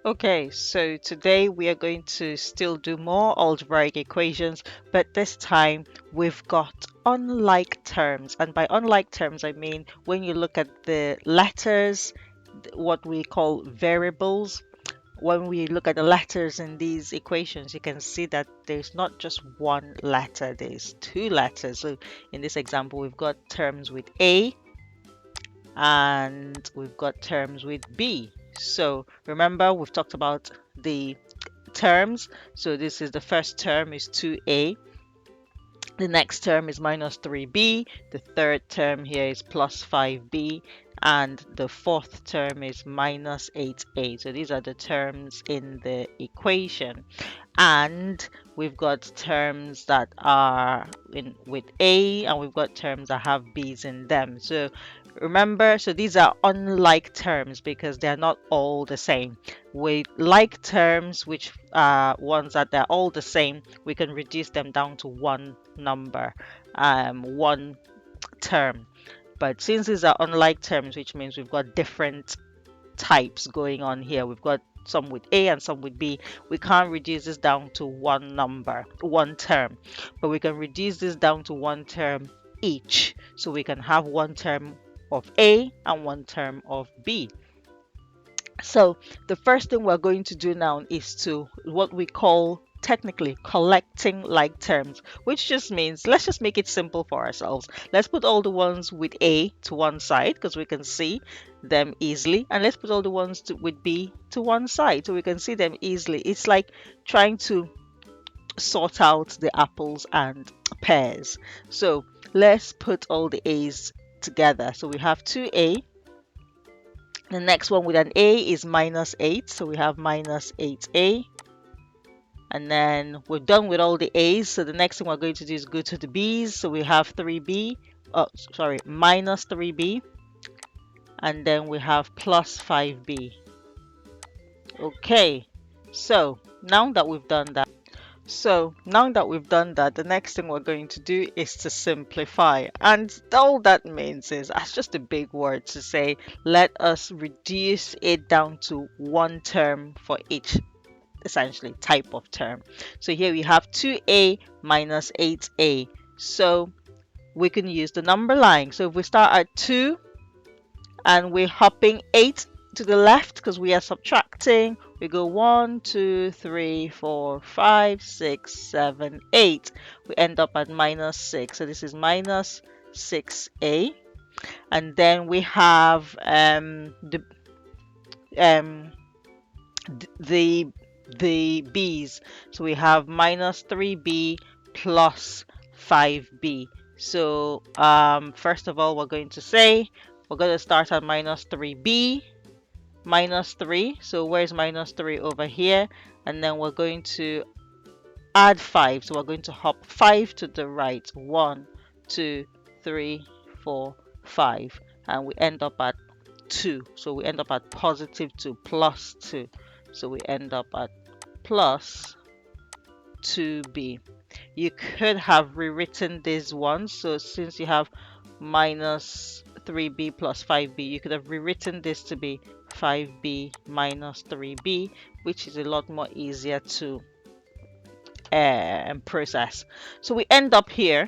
Okay, so today we are going to still do more algebraic equations, but this time we've got unlike terms. And by unlike terms, I mean when you look at the letters, what we call variables, when we look at the letters in these equations, you can see that there's not just one letter, there's two letters. So in this example, we've got terms with A and we've got terms with B. So remember, we've talked about the terms. So this is the first term is 2a. The next term is minus 3b. The third term here is plus 5b. And the fourth term is minus 8a. So these are the terms in the equation. And we've got terms that are in with a, and we've got terms that have b's in them. So remember, so these are unlike terms because they're not all the same. With like terms, which are ones that they're all the same, we can reduce them down to one number, one term. But since these are unlike terms, which means we've got different types going on here, we've got some with A and some with B, we can't reduce this down to one number, one term, but we can reduce this down to one term each. So we can have one term of A and one term of B. So the first thing we're going to do now is to what we call technically collecting like terms, which just means let's just make it simple for ourselves. Let's put all the ones with A to one side because we can see them easily, and let's put all the ones with B to one side so we can see them easily. It's like trying to sort out the apples and pears. So let's put all the A's together. So we have 2A. The next one with an A is minus 8. So we have minus 8A. And then we're done with all the A's. So the next thing we're going to do is go to the B's. So we have 3B. Oh, sorry, minus 3B. And then we have plus 5B. Okay. So now that we've done that, the next thing we're going to do is to simplify. And all that means is, that's just a big word to say, let us reduce it down to one term for each essentially type of term. So here we have 2a minus 8a. So we can use the number line. So if we start at 2 and we're hopping 8 to the left because we are subtracting, we go 1, 2, 3, 4, 5, 6, 7, 8. We end up at minus 6. So this is minus 6a. And then we have the b's. So we have minus 3b plus 5b. So first of all, we're going to say we're going to start at minus 3b minus 3. So where's minus 3? Over here. And then we're going to add 5. So we're going to hop 5 to the right. 1, 2, 3, 4, 5. And we end up at 2. So we end up at positive 2 plus 2. So we end up at plus 2b. You could have rewritten this one. So since you have minus 3b plus 5b, you could have rewritten this to be 5b minus 3b, which is a lot more easier to process. So we end up here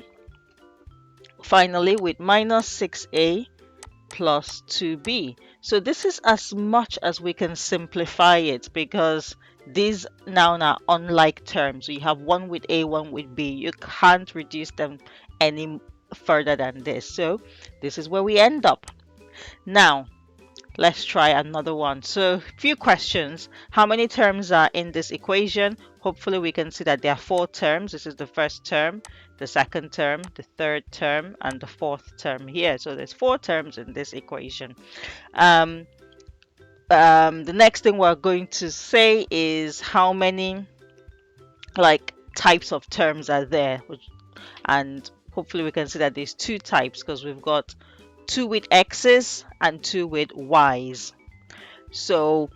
finally with minus 6a plus 2b. So this is as much as we can simplify it because these now are unlike terms. So you have one with A, one with B. You can't reduce them any further than this. So this is where we end up. Now, let's try another one. So few questions. How many terms are in this equation? Hopefully we can see that there are 4 terms. This is the first term, the second term, the third term, and the fourth term here. So there's 4 terms in this equation. The next thing we're going to say is how many types of terms are there, and hopefully we can see that there's 2 types because we've got 2 with x's and 2 with y's. So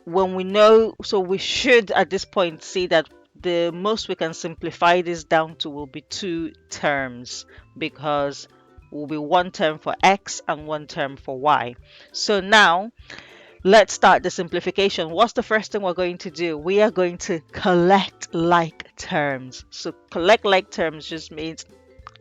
when we know, so we should at this point see that the most we can simplify this down to will be 2 terms because will be 1 term for x and 1 term for y. So now let's start the simplification. What's the first thing we're going to do? We are going to collect like terms. So collect like terms just means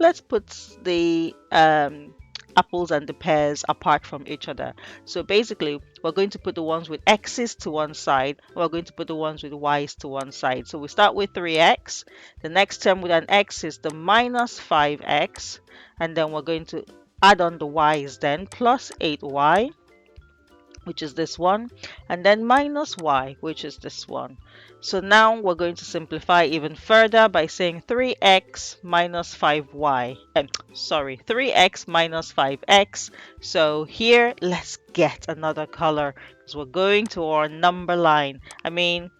let's put the apples and the pears apart from each other. So basically, we're going to put the ones with x's to one side. We're going to put the ones with y's to one side. So we start with 3x. The next term with an x is the minus 5x. And then we're going to add on the y's then, plus 8y, which is this one, and then minus y, which is this one. So now we're going to simplify even further by saying 3x minus 5y. 3x minus 5x. So here, let's get another color because we're going to our number line. I mean,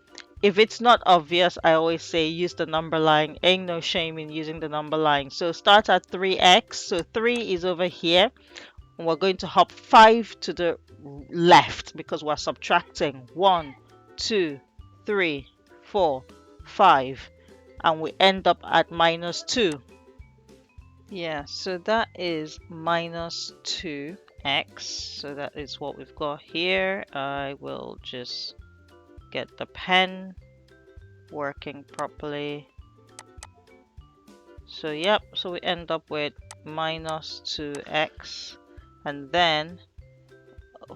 if it's not obvious, I always say use the number line. Ain't no shame in using the number line. So start at 3x. So 3 is over here. And we're going to hop 5 to the left because we're subtracting 1, 2, 3, 4, 5, and we end up at minus 2. Yeah, so that is minus 2x. So that is what we've got here. I will just get the pen working properly. So yep, so we end up with minus 2x, and then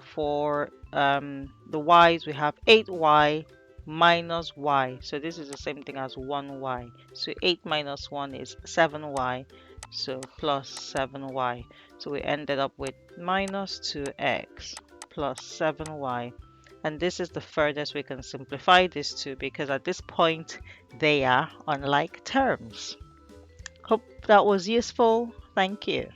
for the y's we have 8y minus y. So this is the same thing as 1y. So 8 minus 1 is 7y. So plus 7y. So we ended up with minus 2x plus 7y. And this is the furthest we can simplify this to, because at this point they are unlike terms. Hope that was useful. Thank you.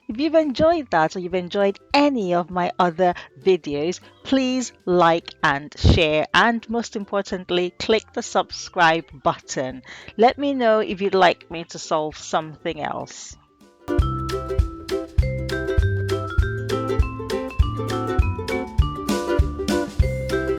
If you've enjoyed that or you've enjoyed any of my other videos, please like and share, and most importantly, click the subscribe button. Let me know if you'd like me to solve something else.